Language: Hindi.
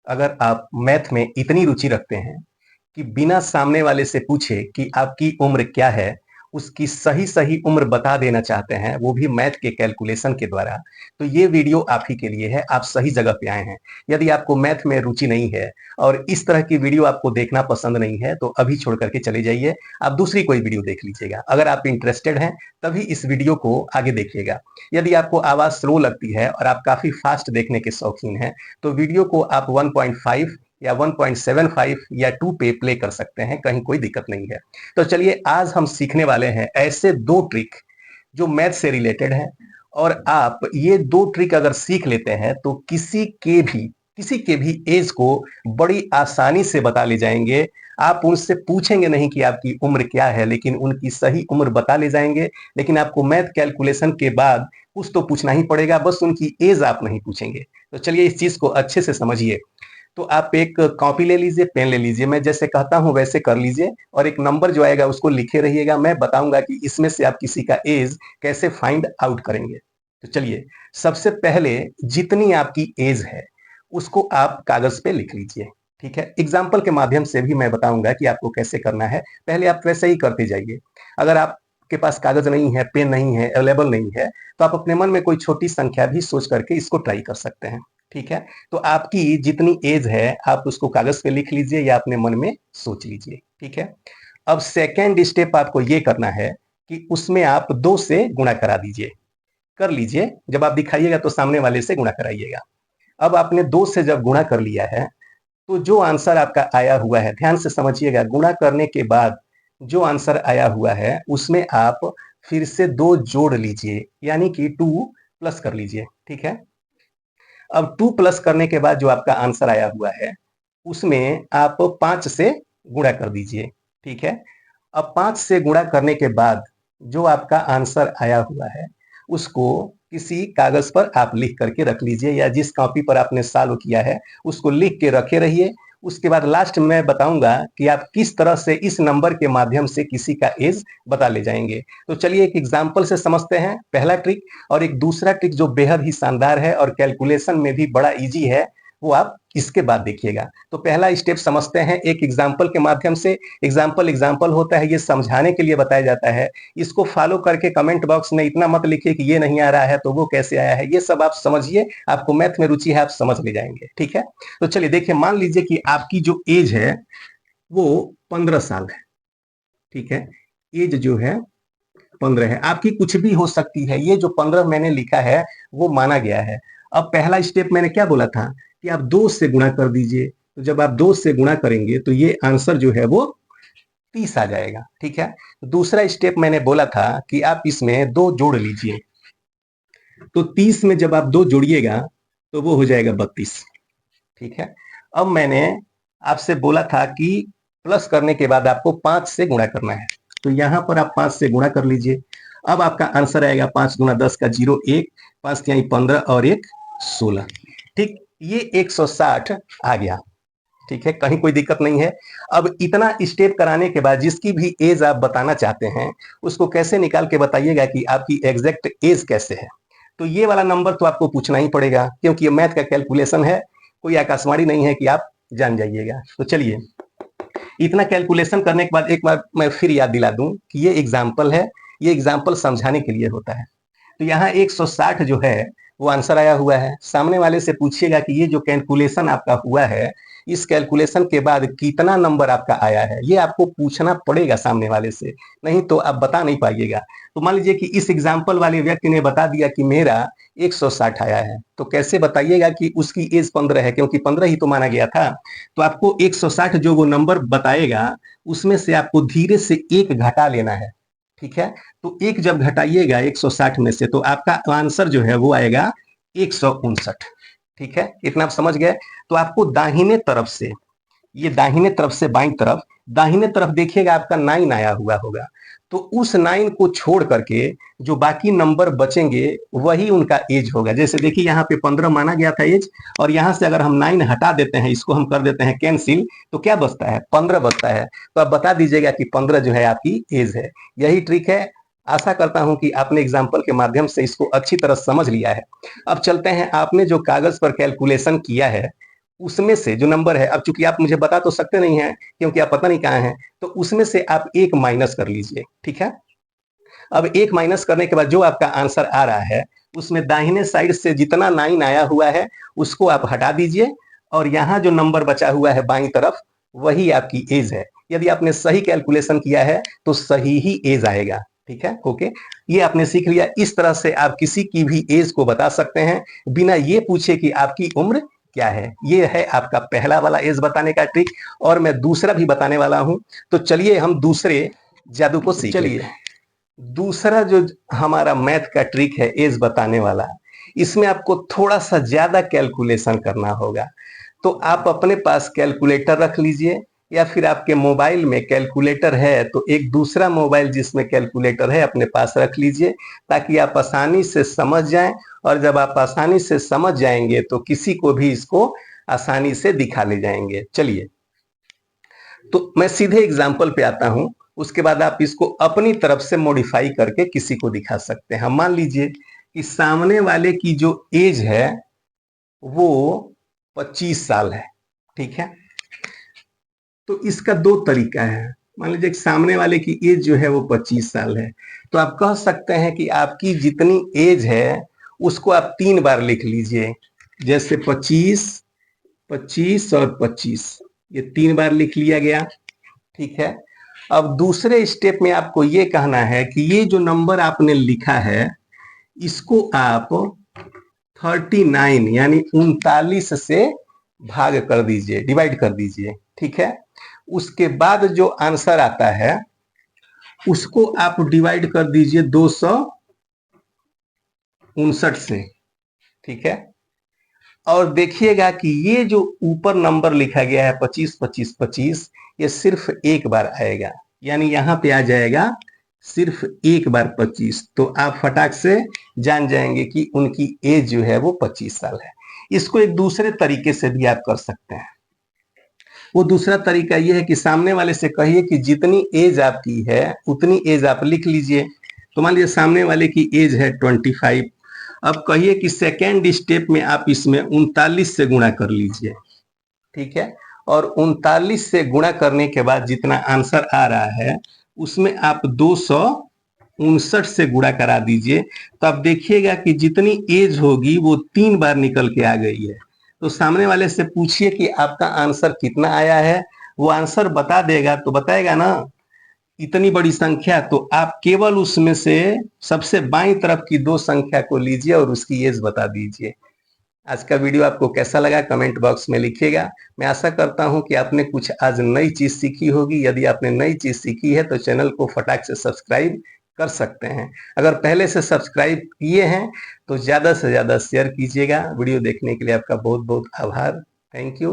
अगर आप मैथ में इतनी रुचि रखते हैं कि बिना सामने वाले से पूछे कि आपकी उम्र क्या है, उसकी सही-सही उम्र बता देना चाहते हैं, वो भी मैथ के कैलकुलेशन के द्वारा, तो ये वीडियो आप ही के लिए है, आप सही जगह पे आए हैं। यदि आपको मैथ में रुचि नहीं है और इस तरह की वीडियो आपको देखना पसंद नहीं है, तो अभी छोड़ कर के चले जाइए, आप दूसरी कोई वीडियो देख लीजिएगा। अगर आप इंटरेस्टेड हैं, तभी इस वीडियो को आगे देखिएगा। यदि आपको आवाज़ स्लो लगती है और आप काफ़ी फास्ट देखने के शौकीन हैं, तो वीडियो को आप 1.5 या 1.75 या 2 पे प्ले कर सकते हैं, कहीं कोई दिक्कत नहीं है। तो चलिए आज हम सीखने वाले हैं ऐसे 2 ट्रिक जो मैथ से रिलेटेड हैं और आप ये 2 ट्रिक अगर सीख लेते हैं तो किसी के भी एज को बड़ी आसानी से बता ले जाएंगे। आप उनसे पूछेंगे नहीं कि आपकी उम्र क्या है, लेकिन उनकी सही उम्र बता ले जाएंगे। लेकिन आपको मैथ कैलकुलेशन के बाद कुछ तो पूछना ही पड़ेगा, बस उनकी एज आप नहीं पूछेंगे। तो चलिए इस चीज को अच्छे से समझिए। तो आप एक कॉपी ले लीजिए, पेन ले लीजिए, मैं जैसे कहता हूं वैसे कर लीजिए और एक नंबर जो आएगा उसको लिखे रहिएगा। मैं बताऊंगा कि इसमें से आप किसी का एज कैसे फाइंड आउट करेंगे। तो चलिए, सबसे पहले जितनी आपकी एज है उसको आप कागज पे लिख लीजिए। ठीक है, एग्जाम्पल के माध्यम से भी मैं बताऊंगा कि आपको कैसे करना है। पहले आप वैसे ही करते जाइए। अगर आपके पास कागज नहीं है, पेन नहीं है, अवेलेबल नहीं है, तो आप अपने मन में कोई छोटी संख्या भी सोच करके इसको ट्राई कर सकते हैं। ठीक है, तो आपकी जितनी एज है आप उसको कागज पे लिख लीजिए या अपने मन में सोच लीजिए। ठीक है, अब सेकेंड स्टेप आपको ये करना है कि उसमें आप 2 से गुणा करा दीजिए। कर लीजिए, जब आप दिखाइएगा तो सामने वाले से गुणा कराइएगा। अब आपने 2 से जब गुणा कर लिया है तो जो आंसर आपका आया हुआ है, ध्यान से समझिएगा, गुणा करने के बाद जो आंसर आया हुआ है उसमें आप फिर से 2 जोड़ लीजिए, यानी कि 2 प्लस कर लीजिए। ठीक है, अब 2 प्लस करने के बाद जो आपका आंसर आया हुआ है उसमें आप 5 से गुणा कर दीजिए। ठीक है, अब 5 से गुणा करने के बाद जो आपका आंसर आया हुआ है उसको किसी कागज पर आप लिख करके रख लीजिए या जिस कॉपी पर आपने सॉल्व किया है उसको लिख के रखे रहिए। उसके बाद लास्ट में मैं बताऊंगा कि आप किस तरह से इस नंबर के माध्यम से किसी का एज बता ले जाएंगे। तो चलिए एक एग्जाम्पल से समझते हैं पहला ट्रिक, और एक दूसरा ट्रिक जो बेहद ही शानदार है और कैलकुलेशन में भी बड़ा इजी है, वो आप इसके बाद देखिएगा। तो पहला स्टेप समझते हैं एक एग्जाम्पल के माध्यम से। एग्जाम्पल होता है, ये समझाने के लिए बताया जाता है। इसको फॉलो करके कमेंट बॉक्स में इतना मत लिखिए कि ये नहीं आ रहा है तो वो कैसे आया है, ये सब आप समझिए। आपको मैथ में रुचि है, आप समझ ले जाएंगे। ठीक है, तो चलिए देखिए, मान लीजिए कि आपकी जो एज है वो 15 साल है। ठीक है, एज जो है 15 है, आपकी कुछ भी हो सकती है। ये जो 15 मैंने लिखा है वो माना गया है। अब पहला स्टेप मैंने क्या बोला था कि आप 2 से गुणा कर दीजिए। तो जब आप 2 से गुणा करेंगे तो ये आंसर जो है वो 30 आ जाएगा। ठीक है, दूसरा स्टेप मैंने बोला था कि आप इसमें 2 जोड़ लीजिए। तो 30 में जब आप 2 जोड़िएगा तो वो हो जाएगा 32। ठीक है, अब मैंने आपसे बोला था कि प्लस करने के बाद आपको 5 से गुणा करना है। तो यहां पर आप 5 से गुणा कर लीजिए। अब आपका आंसर आएगा 5 गुना 10 का 0, 1, 5 यानी 15 और 1 16। ठीक, ये 160 आ गया। ठीक है, कहीं कोई दिक्कत नहीं है। अब इतना स्टेप कराने के बाद जिसकी भी एज आप बताना चाहते हैं उसको कैसे निकाल के बताइएगा कि आपकी एग्जैक्ट एज कैसे है। तो ये वाला नंबर तो आपको पूछना ही पड़ेगा क्योंकि ये मैथ का कैलकुलेशन है, कोई आकाशवाणी नहीं है कि आप जान जाइएगा। तो चलिए, इतना कैलकुलेशन करने के बाद एक बार मैं फिर याद दिला दूं कि ये एग्जाम्पल है, ये एग्जाम्पल समझाने के लिए होता है। तो यहाँ 160 जो है वो आंसर आया हुआ है। सामने वाले से पूछिएगा कि ये जो कैलकुलेशन आपका हुआ है, इस कैलकुलेशन के बाद कितना नंबर आपका आया है, ये आपको पूछना पड़ेगा सामने वाले से, नहीं तो आप बता नहीं पाइएगा। तो मान लीजिए कि इस एग्जाम्पल वाले व्यक्ति ने बता दिया कि मेरा 160 आया है, तो कैसे बताइएगा कि उसकी एज 15 है, क्योंकि 15 ही तो माना गया था। तो आपको 160 जो वो नंबर बताएगा उसमें से आपको धीरे से एक घटा लेना है। ठीक है, तो एक जब घटाइएगा 160 में से तो आपका आंसर जो है वो आएगा 159। ठीक है, इतना आप समझ गए। तो आपको दाहिने तरफ से, ये दाहिने तरफ से बाईं तरफ, दाहिने तरफ देखिएगा आपका 9 आया हुआ होगा। तो उस 9 को छोड़ करके जो बाकी नंबर बचेंगे वही उनका एज होगा। जैसे देखिए यहाँ पे 15 माना गया था एज, और यहाँ से अगर हम 9 हटा देते हैं, इसको हम कर देते हैं कैंसिल, तो क्या बचता है, 15 बचता है। तो आप बता दीजिएगा कि 15 जो है आपकी एज है। यही ट्रिक है। आशा करता हूं कि आपने एग्जाम्पल के माध्यम से इसको अच्छी तरह समझ लिया है। अब चलते हैं, आपने जो कागज पर कैलकुलेशन किया है उसमें से जो नंबर है, अब चूंकि आप मुझे बता तो सकते नहीं हैं क्योंकि आप पता नहीं कहाँ हैं, तो उसमें से आप 1 माइनस कर लीजिए, ठीक है। अब 1 माइनस करने के बाद जो आपका आंसर आ रहा है, उसमें दाहिने साइड से जितना 9 आया हुआ है उसको आप हटा दीजिए, और यहाँ जो नंबर बचा हुआ है बाईं तरफ, वही आपकी एज है। यदि आपने सही कैलकुलेशन किया है तो सही ही एज आएगा, ठीक है। ओके, ये आपने सीख लिया। इस तरह से आप किसी की भी एज को बता सकते हैं बिना ये पूछे कि आपकी उम्र क्या है। ये है आपका पहला वाला एज बताने का ट्रिक, और मैं दूसरा भी बताने वाला हूं। तो चलिए हम दूसरे जादू को सीख लेते हैं। दूसरा जो हमारा मैथ का ट्रिक है एज बताने वाला, इसमें आपको थोड़ा सा ज्यादा कैलकुलेशन करना होगा। तो आप अपने पास कैलकुलेटर रख लीजिए, या फिर आपके मोबाइल में कैलकुलेटर है तो एक दूसरा मोबाइल जिसमें कैलकुलेटर है अपने पास रख लीजिए, ताकि आप आसानी से समझ जाएं। और जब आप आसानी से समझ जाएंगे तो किसी को भी इसको आसानी से दिखा ले जाएंगे। चलिए, तो मैं सीधे एग्जाम्पल पे आता हूं, उसके बाद आप इसको अपनी तरफ से मॉडिफाई करके किसी को दिखा सकते हैं। मान लीजिए कि सामने वाले की जो एज है वो 25 साल है, ठीक है। तो इसका दो तरीका है। मान लीजिए कि सामने वाले की एज जो है वो 25 साल है, तो आप कह सकते हैं कि आपकी जितनी एज है उसको आप 3 बार लिख लीजिए। जैसे 25, 25 और 25, ये 3 बार लिख लिया गया, ठीक है। अब दूसरे स्टेप में आपको ये कहना है कि ये जो नंबर आपने लिखा है इसको आप 39 यानी 39 से भाग कर दीजिए, डिवाइड कर दीजिए, ठीक है। उसके बाद जो आंसर आता है उसको आप डिवाइड कर दीजिए 259 से, ठीक है। और देखिएगा कि ये जो ऊपर नंबर लिखा गया है 25 25 25, ये सिर्फ एक बार आएगा, यानी यहां पे आ जाएगा सिर्फ एक बार 25। तो आप फटाक से जान जाएंगे कि उनकी एज जो है वो 25 साल है। इसको एक दूसरे तरीके से भी आप कर सकते हैं। वो दूसरा तरीका ये है कि सामने वाले से कहिए कि जितनी एज आपकी है उतनी एज आप लिख लीजिए। तो मान लीजिए सामने वाले की एज है 25, अब कहिए कि सेकेंड स्टेप में आप इसमें 39 से गुणा कर लीजिए, ठीक है। और 39 से गुणा करने के बाद जितना आंसर आ रहा है उसमें आप 259 से गुणा करा दीजिए। तो आप देखिएगा कि जितनी एज होगी वो 3 बार निकल के आ गई है। तो सामने वाले से पूछिए कि आपका आंसर कितना आया है, वो आंसर बता देगा तो बताएगा ना इतनी बड़ी संख्या, तो आप केवल उसमें से सबसे बाईं तरफ की 2 संख्या को लीजिए और उसकी एज बता दीजिए। आज का वीडियो आपको कैसा लगा कमेंट बॉक्स में लिखिएगा। मैं आशा करता हूं कि आपने कुछ आज नई चीज सीखी होगी। यदि आपने नई चीज सीखी है तो चैनल को फटाक से सब्सक्राइब कर सकते हैं। अगर पहले से सब्सक्राइब किए हैं तो ज्यादा से ज्यादा शेयर कीजिएगा। वीडियो देखने के लिए आपका बहुत बहुत आभार। Thank you.